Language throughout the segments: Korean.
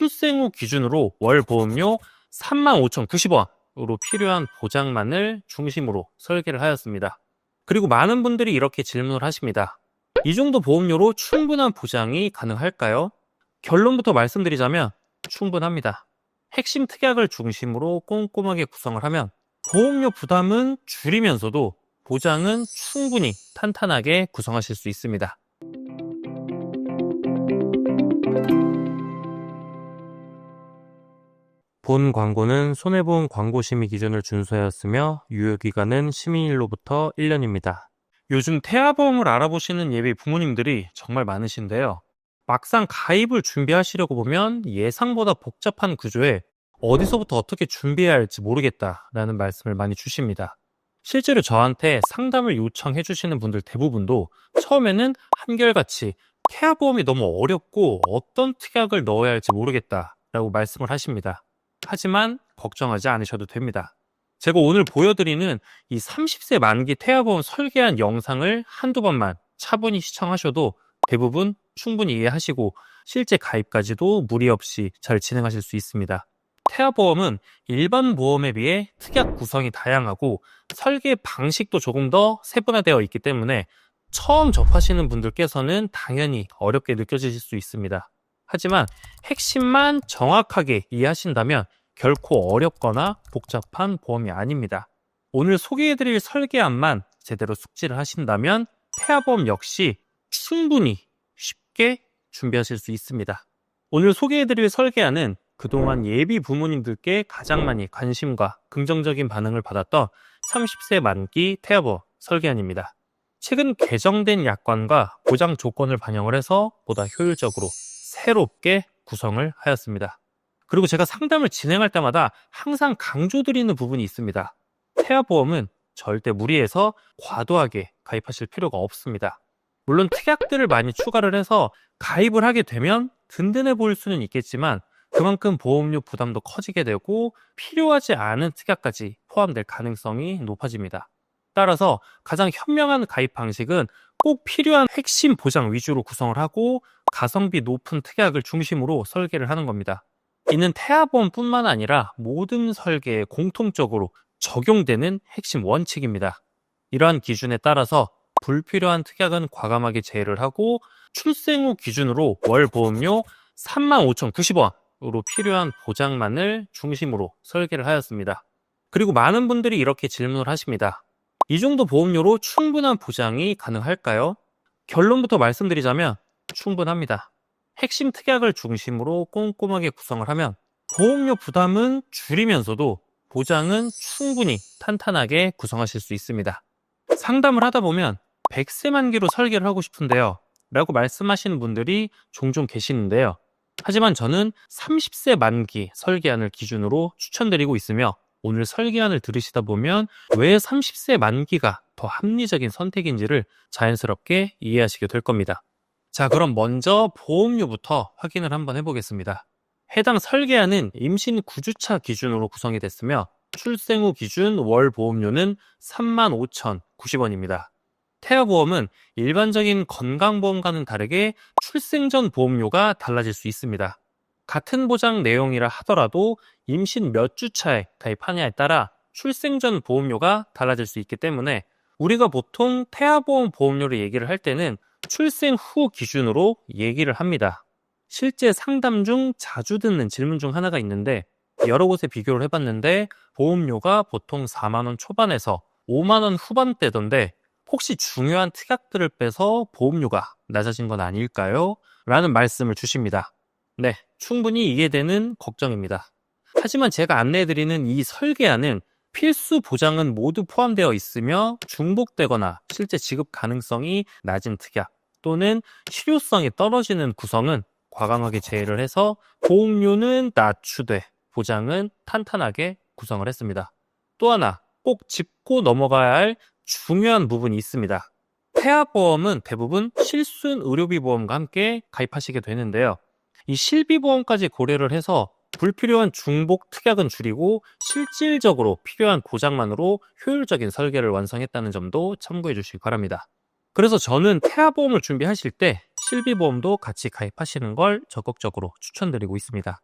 출생 후 기준으로 월 보험료 35,090원으로 필요한 보장만을 중심으로 설계를 하였습니다. 그리고 많은 분들이 이렇게 질문을 하십니다. 이 정도 보험료로 충분한 보장이 가능할까요? 결론부터 말씀드리자면 충분합니다. 핵심 특약을 중심으로 꼼꼼하게 구성을 하면 보험료 부담은 줄이면서도 보장은 충분히 탄탄하게 구성하실 수 있습니다. 본 광고는 손해보험 광고심의 기준을 준수하였으며 유효기간은 시민일로부터 1년입니다. 요즘 태아보험을 알아보시는 예비 부모님들이 정말 많으신데요. 막상 가입을 준비하시려고 보면 예상보다 복잡한 구조에 어디서부터 어떻게 준비해야 할지 모르겠다라는 말씀을 많이 주십니다. 실제로 저한테 상담을 요청해 주시는 분들 대부분도 처음에는 한결같이 태아보험이 너무 어렵고 어떤 특약을 넣어야 할지 모르겠다라고 말씀을 하십니다. 하지만 걱정하지 않으셔도 됩니다. 제가 오늘 보여드리는 이 30세 만기 태아보험 설계한 영상을 한두 번만 차분히 시청하셔도 대부분 충분히 이해하시고 실제 가입까지도 무리 없이 잘 진행하실 수 있습니다. 태아보험은 일반 보험에 비해 특약 구성이 다양하고 설계 방식도 조금 더 세분화되어 있기 때문에 처음 접하시는 분들께서는 당연히 어렵게 느껴지실 수 있습니다. 하지만 핵심만 정확하게 이해하신다면 결코 어렵거나 복잡한 보험이 아닙니다. 오늘 소개해드릴 설계안만 제대로 숙지를 하신다면 태아보험 역시 충분히 쉽게 준비하실 수 있습니다. 오늘 소개해드릴 설계안은 그동안 예비 부모님들께 가장 많이 관심과 긍정적인 반응을 받았던 30세 만기 태아보험 설계안입니다. 최근 개정된 약관과 보장 조건을 반영을 해서 보다 효율적으로 새롭게 구성을 하였습니다. 그리고 제가 상담을 진행할 때마다 항상 강조드리는 부분이 있습니다. 태아보험은 절대 무리해서 과도하게 가입하실 필요가 없습니다. 물론 특약들을 많이 추가를 해서 가입을 하게 되면 든든해 보일 수는 있겠지만 그만큼 보험료 부담도 커지게 되고 필요하지 않은 특약까지 포함될 가능성이 높아집니다. 따라서 가장 현명한 가입 방식은 꼭 필요한 핵심 보장 위주로 구성을 하고 가성비 높은 특약을 중심으로 설계를 하는 겁니다. 이는 태아보험뿐만 아니라 모든 설계에 공통적으로 적용되는 핵심 원칙입니다. 이러한 기준에 따라서 불필요한 특약은 과감하게 제외를 하고 출생 후 기준으로 월 보험료 35,090원으로 필요한 보장만을 중심으로 설계를 하였습니다. 그리고 많은 분들이 이렇게 질문을 하십니다. 이 정도 보험료로 충분한 보장이 가능할까요? 결론부터 말씀드리자면 충분합니다. 핵심 특약을 중심으로 꼼꼼하게 구성을 하면 보험료 부담은 줄이면서도 보장은 충분히 탄탄하게 구성하실 수 있습니다. 상담을 하다 보면 100세 만기로 설계를 하고 싶은데요 라고 말씀하시는 분들이 종종 계시는데요. 하지만 저는 30세 만기 설계안을 기준으로 추천드리고 있으며 오늘 설계안을 들으시다 보면 왜 30세 만기가 더 합리적인 선택인지를 자연스럽게 이해하시게 될 겁니다. 자, 그럼 먼저 보험료부터 확인을 한번 해보겠습니다. 해당 설계안은 임신 9주차 기준으로 구성이 됐으며 출생 후 기준 월 보험료는 35,090원입니다. 태아보험은 일반적인 건강보험과는 다르게 출생 전 보험료가 달라질 수 있습니다. 같은 보장 내용이라 하더라도 임신 몇 주차에 가입하냐에 따라 출생 전 보험료가 달라질 수 있기 때문에 우리가 보통 태아보험 보험료를 얘기를 할 때는 출생 후 기준으로 얘기를 합니다. 실제 상담 중 자주 듣는 질문 중 하나가 있는데 여러 곳에 비교를 해봤는데 보험료가 보통 4만 원 초반에서 5만 원 후반대던데 혹시 중요한 특약들을 빼서 보험료가 낮아진 건 아닐까요? 라는 말씀을 주십니다. 네, 충분히 이해되는 걱정입니다. 하지만 제가 안내해드리는 이 설계안은 필수 보장은 모두 포함되어 있으며 중복되거나 실제 지급 가능성이 낮은 특약 또는 실효성이 떨어지는 구성은 과감하게 제외를 해서 보험료는 낮추되 보장은 탄탄하게 구성을 했습니다. 또 하나 꼭 짚고 넘어가야 할 중요한 부분이 있습니다. 태아보험은 대부분 실손 의료비 보험과 함께 가입하시게 되는데요. 이 실비보험까지 고려를 해서 불필요한 중복 특약은 줄이고 실질적으로 필요한 보장만으로 효율적인 설계를 완성했다는 점도 참고해 주시기 바랍니다. 그래서 저는 태아보험을 준비하실 때 실비보험도 같이 가입하시는 걸 적극적으로 추천드리고 있습니다.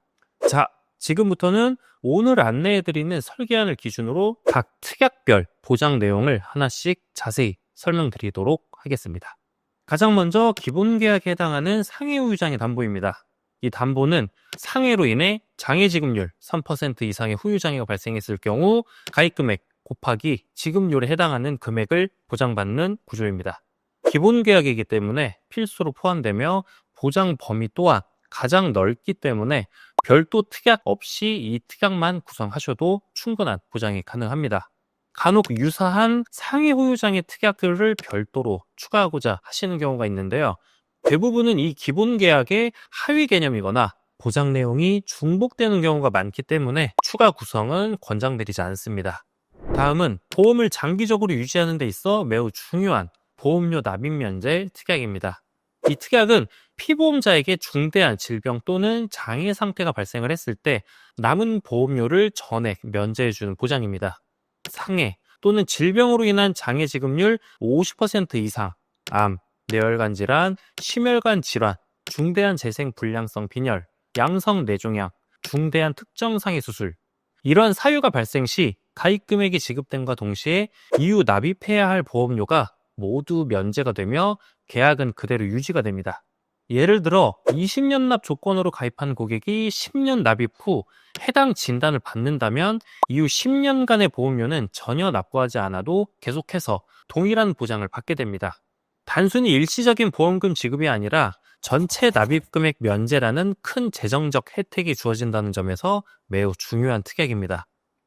자, 지금부터는 오늘 안내해드리는 설계안을 기준으로 각 특약별 보장 내용을 하나씩 자세히 설명드리도록 하겠습니다. 가장 먼저 기본계약에 해당하는 상해 후유장애 담보입니다. 이 담보는 상해로 인해 장해지급률 3% 이상의 후유장애가 발생했을 경우 가입금액 곱하기 지급률에 해당하는 금액을 보장받는 구조입니다. 기본계약이기 때문에 필수로 포함되며 보장 범위 또한 가장 넓기 때문에 별도 특약 없이 이 특약만 구성하셔도 충분한 보장이 가능합니다. 간혹 유사한 상해 후유장애 특약들을 별도로 추가하고자 하시는 경우가 있는데요. 대부분은 이 기본 계약의 하위 개념이거나 보장 내용이 중복되는 경우가 많기 때문에 추가 구성은 권장드리지 않습니다. 다음은 보험을 장기적으로 유지하는 데 있어 매우 중요한 보험료 납입 면제 특약입니다. 이 특약은 피보험자에게 중대한 질병 또는 장애 상태가 발생을 했을 때 남은 보험료를 전액 면제해주는 보장입니다. 상해 또는 질병으로 인한 장애 지급률 50% 이상, 암, 뇌혈관 질환, 심혈관 질환, 중대한 재생 불량성 빈혈, 양성 뇌종양, 중대한 특정 상해 수술. 이러한 사유가 발생 시 가입 금액이 지급됨과 동시에 이후 납입해야 할 보험료가 모두 면제가 되며 계약은 그대로 유지가 됩니다. 예를 들어 20년 납 조건으로 가입한 고객이 10년 납입 후 해당 진단을 받는다면 이후 10년간의 보험료는 전혀 납부하지 않아도 계속해서 동일한 보장을 받게 됩니다. 단순히 일시적인 보험금 지급이 아니라 전체 납입 금액 면제라는 큰 재정적 혜택이 주어진다는 점에서 매우 중요한 특약입니다.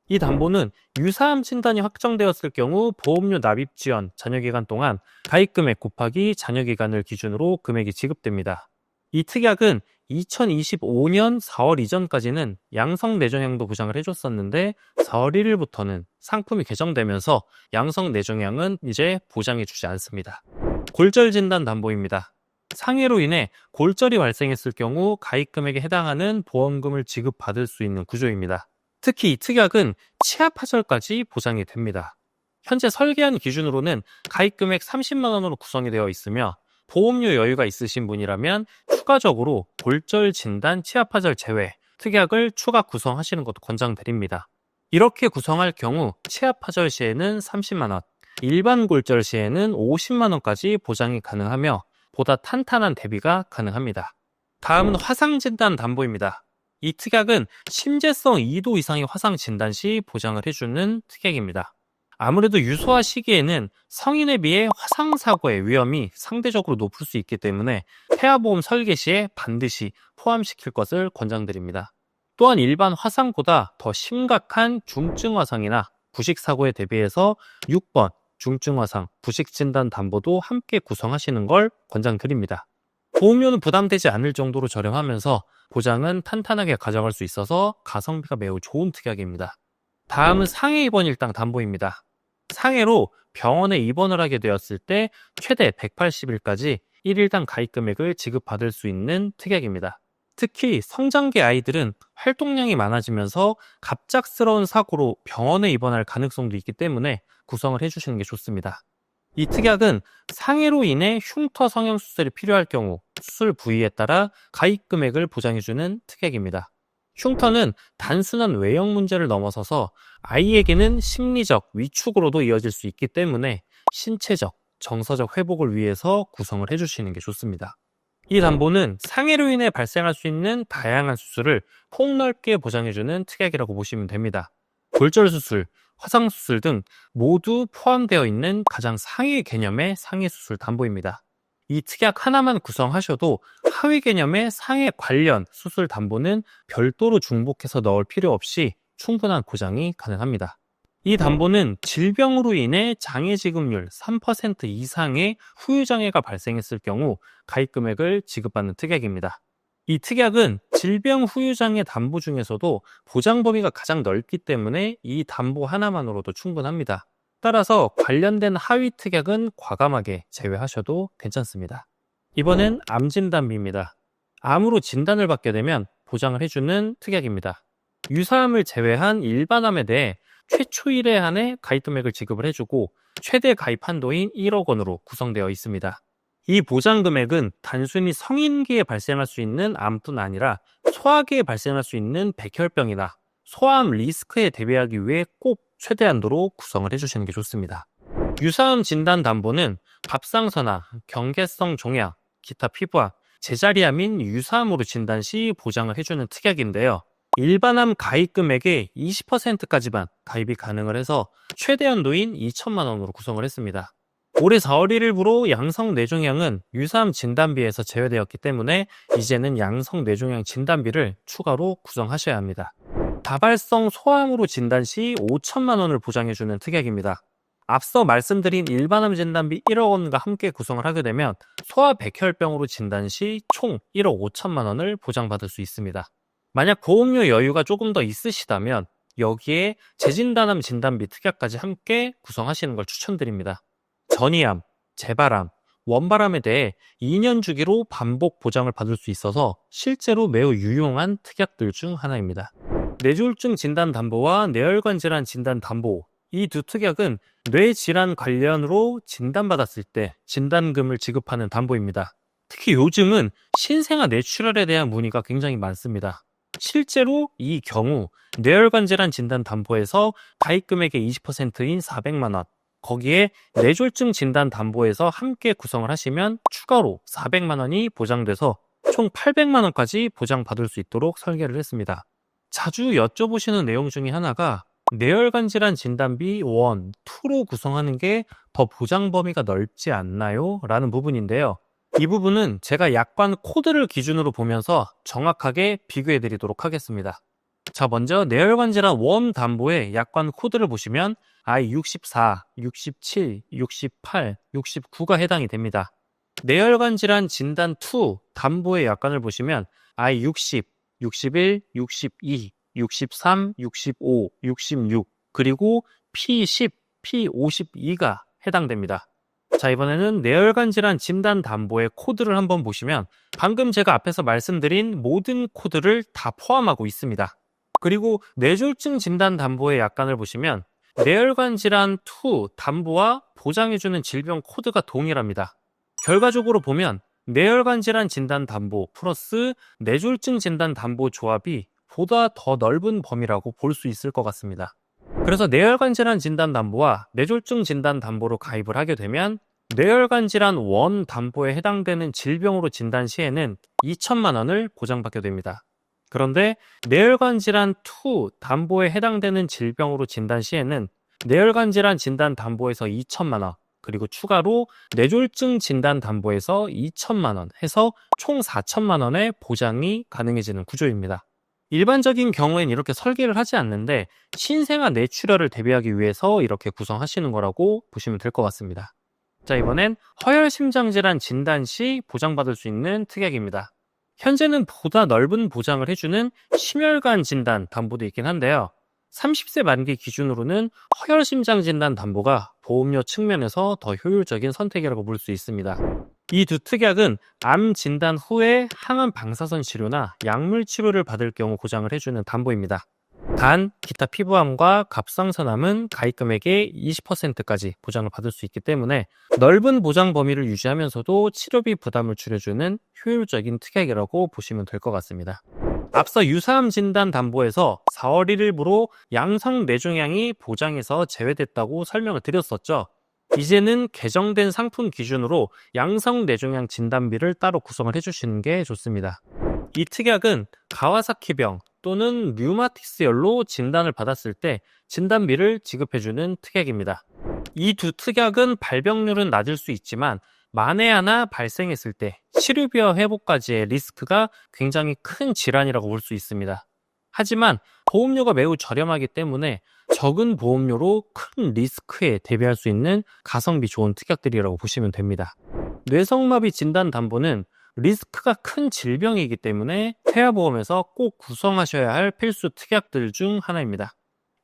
이 담보는 유사암 진단이 확정되었을 경우 보험료 납입 지연 잔여기간 동안 가입금액 곱하기 잔여기간을 기준으로 금액이 지급됩니다. 이 특약은 2025년 4월 이전까지는 양성뇌종양도 보장을 해줬었는데 4월 1일부터는 상품이 개정되면서 양성뇌종양은 이제 보장해주지 않습니다. 골절 진단 담보입니다. 상해로 인해 골절이 발생했을 경우 가입금액에 해당하는 보험금을 지급받을 수 있는 구조입니다. 특히 이 특약은 치아파절까지 보장이 됩니다. 현재 설계안 기준으로는 가입금액 30만 원으로 구성이 되어 있으며 보험료 여유가 있으신 분이라면 추가적으로 골절 진단 치아파절 제외 특약을 추가 구성하시는 것도 권장드립니다. 이렇게 구성할 경우 치아파절 시에는 30만 원, 일반 골절 시에는 50만 원까지 보장이 가능하며 보다 탄탄한 대비가 가능합니다. 다음은 화상진단 담보입니다. 이 특약은 심재성 2도 이상의 화상 진단 시 보장을 해주는 특약입니다. 아무래도 유소화 시기에는 성인에 비해 화상사고의 위험이 상대적으로 높을 수 있기 때문에 태아보험 설계 시에 반드시 포함시킬 것을 권장드립니다. 또한 일반 화상보다 더 심각한 중증 화상이나 부식사고에 대비해서 6번 중증화상, 부식진단 담보도 함께 구성하시는 걸 권장드립니다. 보험료는 부담되지 않을 정도로 저렴하면서 보장은 탄탄하게 가져갈 수 있어서 가성비가 매우 좋은 특약입니다. 다음은 상해 입원 일당 담보입니다. 상해로 병원에 입원을 하게 되었을 때 최대 180일까지 1일당 가입 금액을 지급받을 수 있는 특약입니다. 특히 성장기 아이들은 활동량이 많아지면서 갑작스러운 사고로 병원에 입원할 가능성도 있기 때문에 구성을 해주시는 게 좋습니다. 이 특약은 상해로 인해 흉터 성형 수술이 필요할 경우 수술 부위에 따라 가입 금액을 보장해주는 특약입니다. 흉터는 단순한 외형 문제를 넘어서서 아이에게는 심리적 위축으로도 이어질 수 있기 때문에 신체적, 정서적 회복을 위해서 구성을 해주시는 게 좋습니다. 이 담보는 상해로 인해 발생할 수 있는 다양한 수술을 폭넓게 보장해주는 특약이라고 보시면 됩니다. 골절 수술, 화상 수술 등 모두 포함되어 있는 가장 상위 개념의 상해 수술 담보입니다. 이 특약 하나만 구성하셔도 하위 개념의 상해 관련 수술 담보는 별도로 중복해서 넣을 필요 없이 충분한 보장이 가능합니다. 이 담보는 질병으로 인해 장애 지급률 3% 이상의 후유장애가 발생했을 경우 가입 금액을 지급받는 특약입니다. 이 특약은 질병 후유장애 담보 중에서도 보장 범위가 가장 넓기 때문에 이 담보 하나만으로도 충분합니다. 따라서 관련된 하위 특약은 과감하게 제외하셔도 괜찮습니다. 이번엔 암 진단비입니다. 암으로 진단을 받게 되면 보장을 해주는 특약입니다. 유사암을 제외한 일반암에 대해 최초 1회 안에 가입 금액을 지급을 해주고 최대 가입 한도인 1억 원으로 구성되어 있습니다. 이 보장 금액은 단순히 성인기에 발생할 수 있는 암뿐 아니라 소화기에 발생할 수 있는 백혈병이나 소아암 리스크에 대비하기 위해 꼭 최대한도로 구성을 해주시는 게 좋습니다. 유사암 진단담보는 갑상선암, 경계성 종양, 기타 피부암, 제자리암인 유사암으로 진단 시 보장을 해주는 특약인데요. 일반암 가입 금액의 20%까지만 가입이 가능을 해서 최대 한도인 2천만 원으로 구성을 했습니다. 올해 4월 1일부로 양성 뇌종양은 유사암 진단비에서 제외되었기 때문에 이제는 양성 뇌종양 진단비를 추가로 구성하셔야 합니다. 다발성 소아암으로 진단 시 5천만 원을 보장해주는 특약입니다. 앞서 말씀드린 일반암 진단비 1억 원과 함께 구성을 하게 되면 소아백혈병으로 진단 시 총 1억 5천만 원을 보장받을 수 있습니다. 만약 보험료 여유가 조금 더 있으시다면 여기에 재진단암 진단비 특약까지 함께 구성하시는 걸 추천드립니다. 전이암, 재발암, 원발암에 대해 2년 주기로 반복 보장을 받을 수 있어서 실제로 매우 유용한 특약들 중 하나입니다. 뇌졸중 진단담보와 뇌혈관 질환 진단담보, 이 두 특약은 뇌질환 관련으로 진단받았을 때 진단금을 지급하는 담보입니다. 특히 요즘은 신생아 뇌출혈에 대한 문의가 굉장히 많습니다. 실제로 이 경우 뇌혈관 질환 진단담보에서 가입 금액의 20%인 400만 원, 거기에 뇌졸중 진단담보에서 함께 구성을 하시면 추가로 400만 원이 보장돼서 총 800만 원까지 보장받을 수 있도록 설계를 했습니다. 자주 여쭤보시는 내용 중에 하나가 뇌혈관 질환 진단비 1, 2로 구성하는 게 더 보장 범위가 넓지 않나요? 라는 부분인데요. 이 부분은 제가 약관 코드를 기준으로 보면서 정확하게 비교해 드리도록 하겠습니다. 자, 먼저 뇌혈관 질환 1 담보의 약관 코드를 보시면 I64, 67, 68, 69가 해당이 됩니다. 뇌혈관 질환 진단 2 담보의 약관을 보시면 I60, 61, 62, 63, 65, 66, 그리고 P10, P52가 해당됩니다. 자, 이번에는 뇌혈관 질환 진단 담보의 코드를 한번 보시면 방금 제가 앞에서 말씀드린 모든 코드를 다 포함하고 있습니다. 그리고 뇌졸중 진단 담보의 약관을 보시면 뇌혈관 질환 2 담보와 보장해주는 질병 코드가 동일합니다. 결과적으로 보면 뇌혈관 질환 진단 담보 플러스 뇌졸중 진단 담보 조합이 보다 더 넓은 범위라고 볼 수 있을 것 같습니다. 그래서 뇌혈관 질환 진단 담보와 뇌졸중 진단 담보로 가입을 하게 되면 뇌혈관 질환 1 담보에 해당되는 질병으로 진단 시에는 2천만 원을 보장받게 됩니다. 그런데 뇌혈관 질환 2 담보에 해당되는 질병으로 진단 시에는 뇌혈관 질환 진단 담보에서 2천만 원, 그리고 추가로 뇌졸중 진단 담보에서 2천만 원 해서 총 4천만 원의 보장이 가능해지는 구조입니다. 일반적인 경우엔 이렇게 설계를 하지 않는데 신생아 뇌출혈을 대비하기 위해서 이렇게 구성하시는 거라고 보시면 될 것 같습니다. 자, 이번엔 허혈심장질환 진단 시 보장받을 수 있는 특약입니다. 현재는 보다 넓은 보장을 해주는 심혈관 진단 담보도 있긴 한데요. 30세 만기 기준으로는 허혈심장 진단 담보가 보험료 측면에서 더 효율적인 선택이라고 볼 수 있습니다. 이 두 특약은 암 진단 후에 항암 방사선 치료나 약물 치료를 받을 경우 보장을 해주는 담보입니다. 단, 기타 피부암과 갑상선암은 가입 금액의 20%까지 보장을 받을 수 있기 때문에 넓은 보장 범위를 유지하면서도 치료비 부담을 줄여주는 효율적인 특약이라고 보시면 될 것 같습니다. 앞서 유사암 진단 담보에서 4월 1일부로 양성 뇌종양이 보장에서 제외됐다고 설명을 드렸었죠. 이제는 개정된 상품 기준으로 양성 뇌종양 진단비를 따로 구성을 해주시는 게 좋습니다. 이 특약은 가와사키병 또는 류마티스열로 진단을 받았을 때 진단비를 지급해주는 특약입니다. 이 두 특약은 발병률은 낮을 수 있지만 만에 하나 발생했을 때 치료비와 회복까지의 리스크가 굉장히 큰 질환이라고 볼 수 있습니다. 하지만 보험료가 매우 저렴하기 때문에 적은 보험료로 큰 리스크에 대비할 수 있는 가성비 좋은 특약들이라고 보시면 됩니다. 뇌성마비 진단 담보는 리스크가 큰 질병이기 때문에 태아보험에서 꼭 구성하셔야 할 필수 특약들 중 하나입니다.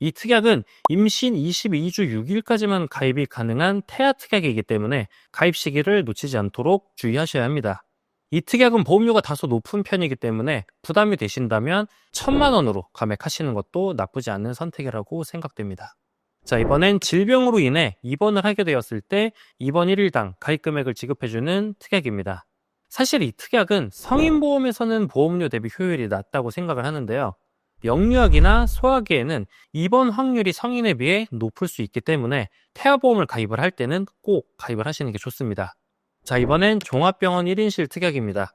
이 특약은 임신 22주 6일까지만 가입이 가능한 태아 특약이기 때문에 가입 시기를 놓치지 않도록 주의하셔야 합니다. 이 특약은 보험료가 다소 높은 편이기 때문에 부담이 되신다면 1,000만 원으로 감액하시는 것도 나쁘지 않은 선택이라고 생각됩니다. 자, 이번엔 질병으로 인해 입원을 하게 되었을 때 입원 1일당 가입 금액을 지급해주는 특약입니다. 사실 이 특약은 성인보험에서는 보험료 대비 효율이 낮다고 생각을 하는데요. 영유아기나 소아기에는 입원 확률이 성인에 비해 높을 수 있기 때문에 태아보험을 가입을 할 때는 꼭 가입을 하시는 게 좋습니다. 자, 이번엔 종합병원 1인실 특약입니다.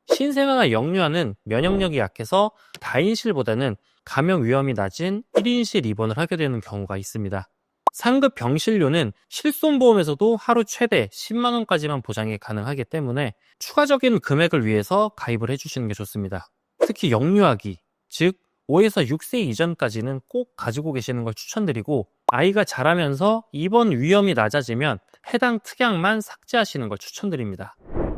신생아나 영유아는 면역력이 약해서 다인실보다는 감염 위험이 낮은 1인실 입원을 하게 되는 경우가 있습니다. 상급 병실료는 실손보험에서도 하루 최대 10만 원까지만 보장이 가능하기 때문에 추가적인 금액을 위해서 가입을 해주시는 게 좋습니다. 특히 영유아기, 즉 5에서 6세 이전까지는 꼭 가지고 계시는 걸 추천드리고, 아이가 자라면서 입원 위험이 낮아지면 해당 특약만 삭제하시는 걸 추천드립니다.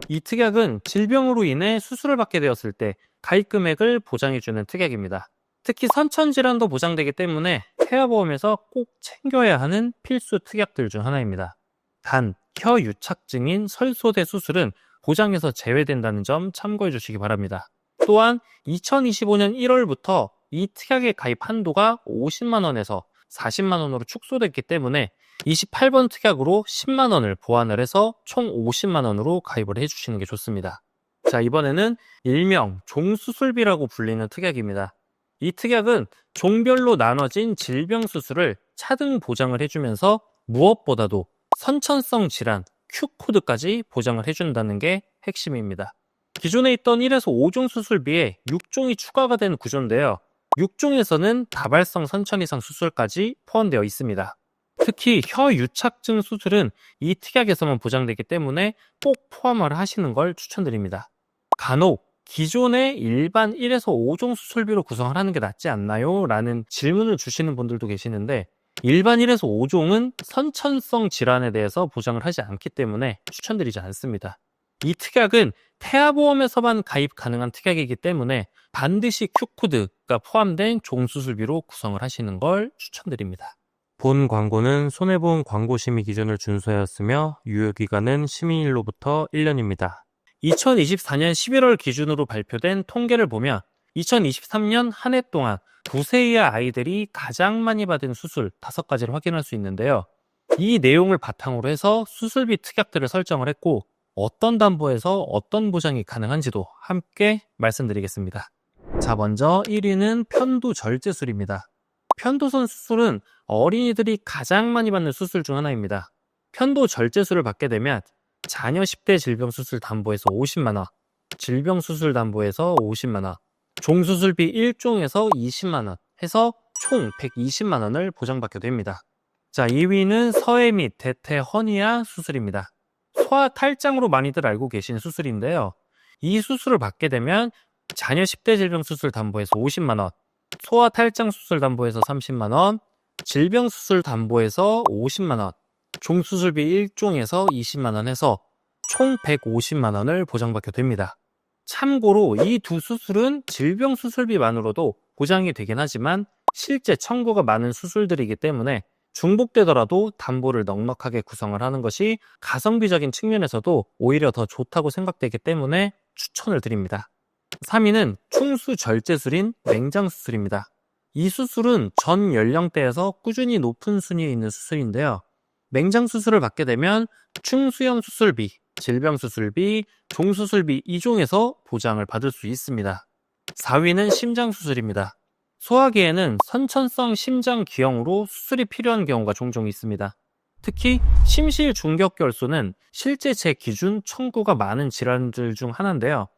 이 특약은 질병으로 인해 수술을 받게 되었을 때 가입 금액을 보장해주는 특약입니다. 특히 선천질환도 보장되기 때문에 태아보험에서 꼭 챙겨야 하는 필수 특약들 중 하나입니다. 단, 혀유착증인 설소대 수술은 보장에서 제외된다는 점 참고해 주시기 바랍니다. 또한 2025년 1월부터 이 특약의 가입 한도가 50만 원에서 40만 원으로 축소됐기 때문에 28번 특약으로 10만 원을 보완을 해서 총 50만 원으로 가입을 해주시는 게 좋습니다. 자, 이번에는 일명 종수술비라고 불리는 특약입니다. 이 특약은 종별로 나눠진 질병 수술을 차등 보장을 해주면서 무엇보다도 선천성 질환 Q코드까지 보장을 해준다는 게 핵심입니다. 기존에 있던 1에서 5종 수술비에 6종이 추가가 된 구조인데요. 6종에서는 다발성 선천 이상 수술까지 포함되어 있습니다. 특히 혀유착증 수술은 이 특약에서만 보장되기 때문에 꼭 포함을 하시는 걸 추천드립니다. 간혹 기존의 일반 1에서 5종 수술비로 구성을 하는 게 낫지 않나요? 라는 질문을 주시는 분들도 계시는데, 일반 1에서 5종은 선천성 질환에 대해서 보장을 하지 않기 때문에 추천드리지 않습니다. 이 특약은 태아보험에서만 가입 가능한 특약이기 때문에 반드시 Q코드가 포함된 종수술비로 구성을 하시는 걸 추천드립니다. 본 광고는 손해보험 광고심의 기준을 준수하였으며 유효기간은 심의일로부터 1년입니다. 2024년 11월 기준으로 발표된 통계를 보면 2023년 한 해 동안 2세 이하 아이들이 가장 많이 받은 수술 5가지를 확인할 수 있는데요. 이 내용을 바탕으로 해서 수술비 특약들을 설정을 했고, 어떤 담보에서 어떤 보장이 가능한지도 함께 말씀드리겠습니다. 자, 먼저 1위는 편도절제술입니다. 편도선 수술은 어린이들이 가장 많이 받는 수술 중 하나입니다. 편도절제술을 받게 되면 자녀 10대 질병수술 담보에서 50만 원, 질병수술 담보에서 50만 원, 종수술비 1종에서 20만 원 해서 총 120만 원을 보장받게 됩니다. 자, 2위는 서해 및 대퇴 허니아 수술입니다. 소아 탈장으로 많이들 알고 계신 수술인데요. 이 수술을 받게 되면 자녀 10대 질병수술 담보에서 50만 원, 소아 탈장 수술 담보에서 30만 원, 질병 수술 담보에서 50만 원, 종수술비 1종에서 20만 원 해서 총 150만 원을 보장받게 됩니다. 참고로 이 두 수술은 질병 수술비만으로도 보장이 되긴 하지만 실제 청구가 많은 수술들이기 때문에 중복되더라도 담보를 넉넉하게 구성을 하는 것이 가성비적인 측면에서도 오히려 더 좋다고 생각되기 때문에 추천을 드립니다. 3위는 충수절제술인 맹장수술입니다. 이 수술은 전 연령대에서 꾸준히 높은 순위에 있는 수술인데요. 맹장수술을 받게 되면 충수염 수술비, 질병수술비, 종수술비 2종에서 보장을 받을 수 있습니다. 4위는 심장수술입니다. 소아기에는 선천성 심장기형으로 수술이 필요한 경우가 종종 있습니다. 특히 심실중격결소는 실제 제 기준 청구가 많은 질환들 중 하나인데요.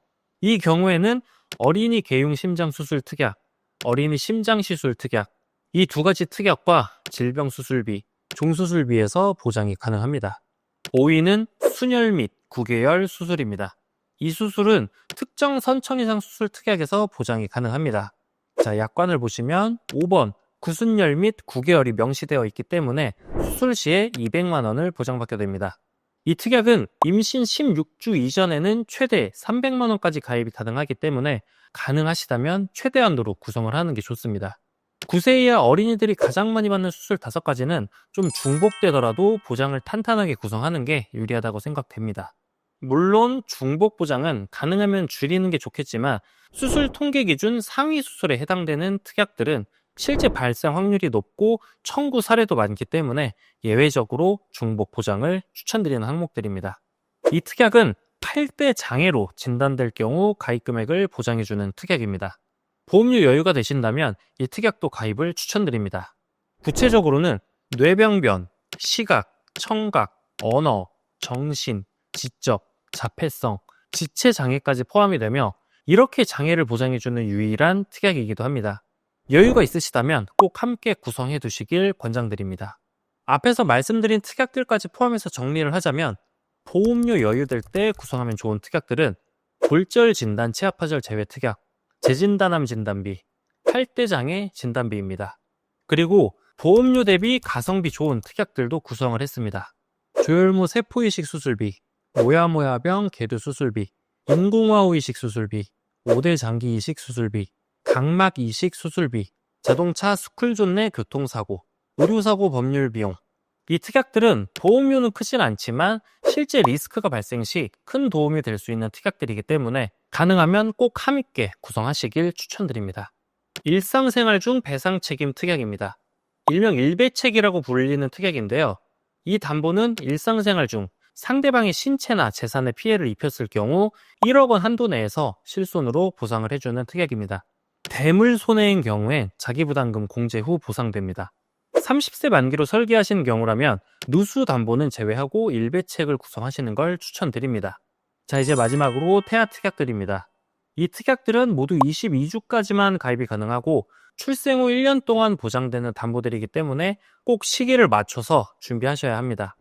이 경우에는 어린이 개용 심장 수술 특약, 어린이 심장 시술 특약, 이 두 가지 특약과 질병 수술비, 종수술비에서 보장이 가능합니다. 5위는 순혈 및 구개열 수술입니다. 이 수술은 특정 선천 이상 수술 특약에서 보장이 가능합니다. 자, 약관을 보시면 5번 구순열 및 구개열이 명시되어 있기 때문에 수술 시에 200만 원을 보장받게 됩니다. 이 특약은 임신 16주 이전에는 최대 300만 원까지 가입이 가능하기 때문에 가능하시다면 최대한도로 구성을 하는 게 좋습니다. 9세 이하 어린이들이 가장 많이 받는 수술 5가지는 좀 중복되더라도 보장을 탄탄하게 구성하는 게 유리하다고 생각됩니다. 물론 중복 보장은 가능하면 줄이는 게 좋겠지만 수술 통계 기준 상위 수술에 해당되는 특약들은 실제 발생 확률이 높고 청구 사례도 많기 때문에 예외적으로 중복 보장을 추천드리는 항목들입니다. 이 특약은 팔대 장애로 진단될 경우 가입 금액을 보장해주는 특약입니다. 보험료 여유가 되신다면 이 특약도 가입을 추천드립니다. 구체적으로는 뇌병변, 시각, 청각, 언어, 정신, 지적, 자폐성, 지체 장애까지 포함이 되며 이렇게 장애를 보장해주는 유일한 특약이기도 합니다. 여유가 있으시다면 꼭 함께 구성해 두시길 권장드립니다. 앞에서 말씀드린 특약들까지 포함해서 정리를 하자면 보험료 여유될 때 구성하면 좋은 특약들은 골절 진단 치아파절 제외 특약, 재진단암 진단비, 팔대장애 진단비입니다. 그리고 보험료 대비 가성비 좋은 특약들도 구성을 했습니다. 조혈무 세포이식 수술비, 모야모야병 개두 수술비, 인공화후 이식 수술비, 5대 장기 이식 수술비, 각막 이식 수술비, 자동차 스쿨존 내 교통사고, 의료사고 법률 비용. 이 특약들은 보험료는 크진 않지만 실제 리스크가 발생 시 큰 도움이 될 수 있는 특약들이기 때문에 가능하면 꼭 함께 구성하시길 추천드립니다. 일상생활 중 배상 책임 특약입니다. 일명 일배책이라고 불리는 특약인데요. 이 담보는 일상생활 중 상대방의 신체나 재산에 피해를 입혔을 경우 1억 원 한도 내에서 실손으로 보상을 해주는 특약입니다. 대물 손해인 경우엔 자기부담금 공제 후 보상됩니다. 30세 만기로 설계하신 경우라면 누수 담보는 제외하고 일배책을 구성하시는 걸 추천드립니다. 자, 이제 마지막으로 태아 특약들입니다. 이 특약들은 모두 22주까지만 가입이 가능하고 출생 후 1년 동안 보장되는 담보들이기 때문에 꼭 시기를 맞춰서 준비하셔야 합니다.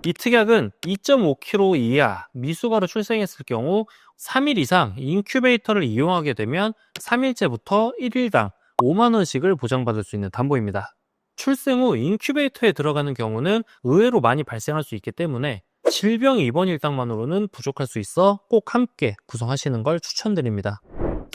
이 특약은 2.5kg 이하 미숙아로 출생했을 경우 3일 이상 인큐베이터를 이용하게 되면 3일째부터 1일당 5만 원씩을 보장받을 수 있는 담보입니다. 출생 후 인큐베이터에 들어가는 경우는 의외로 많이 발생할 수 있기 때문에 질병 입원 일당만으로는 부족할 수 있어 꼭 함께 구성하시는 걸 추천드립니다.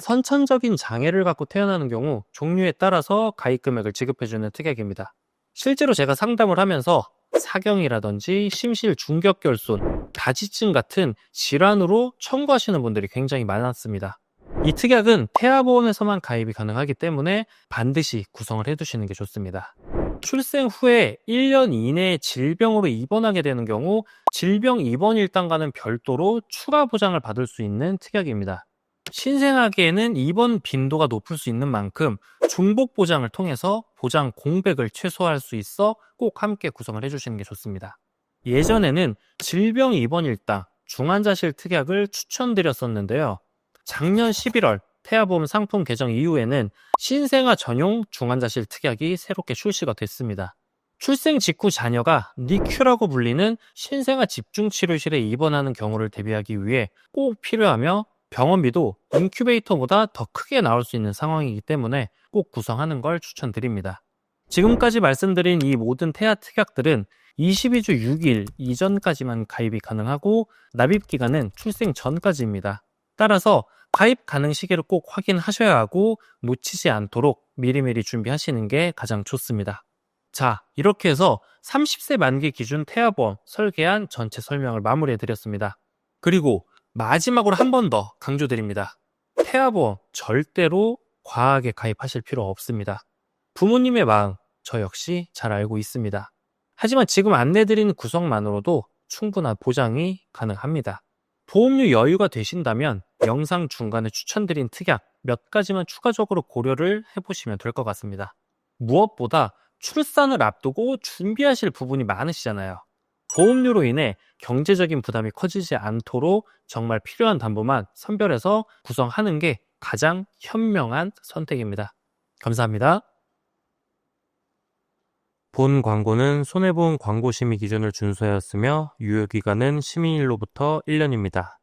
선천적인 장애를 갖고 태어나는 경우 종류에 따라서 가입 금액을 지급해주는 특약입니다. 실제로 제가 상담을 하면서 사경이라든지 심실 중격결손, 다지증 같은 질환으로 청구하시는 분들이 굉장히 많았습니다. 이 특약은 태아보험에서만 가입이 가능하기 때문에 반드시 구성을 해두시는 게 좋습니다. 출생 후에 1년 이내에 질병으로 입원하게 되는 경우 질병 입원 일당과는 별도로 추가 보장을 받을 수 있는 특약입니다. 신생아기에는 입원 빈도가 높을 수 있는 만큼 중복 보장을 통해서 보장 공백을 최소화할 수 있어 꼭 함께 구성을 해주시는 게 좋습니다. 예전에는 질병 입원 일당, 중환자실 특약을 추천드렸었는데요. 작년 11월 태아보험 상품 개정 이후에는 신생아 전용 중환자실 특약이 새롭게 출시가 됐습니다. 출생 직후 자녀가 니큐라고 불리는 신생아 집중치료실에 입원하는 경우를 대비하기 위해 꼭 필요하며 병원비도 인큐베이터보다 더 크게 나올 수 있는 상황이기 때문에 꼭 구성하는 걸 추천드립니다. 지금까지 말씀드린 이 모든 태아 특약들은 22주 6일 이전까지만 가입이 가능하고 납입기간은 출생 전까지입니다. 따라서 가입 가능 시기를 꼭 확인하셔야 하고 놓치지 않도록 미리미리 준비하시는 게 가장 좋습니다. 자, 이렇게 해서 30세 만기 기준 태아보험 설계안 전체 설명을 마무리해드렸습니다. 그리고 마지막으로 한 번 더 강조드립니다. 태아보험 절대로 과하게 가입하실 필요 없습니다. 부모님의 마음 저 역시 잘 알고 있습니다. 하지만 지금 안내드린 구성만으로도 충분한 보장이 가능합니다. 보험료 여유가 되신다면 영상 중간에 추천드린 특약 몇 가지만 추가적으로 고려를 해보시면 될 것 같습니다. 무엇보다 출산을 앞두고 준비하실 부분이 많으시잖아요. 보험료로 인해 경제적인 부담이 커지지 않도록 정말 필요한 담보만 선별해서 구성하는 게 가장 현명한 선택입니다. 감사합니다. 본 광고는 손해보험 광고심의 기준을 준수하였으며 유효기간은 시민일로부터 1년입니다.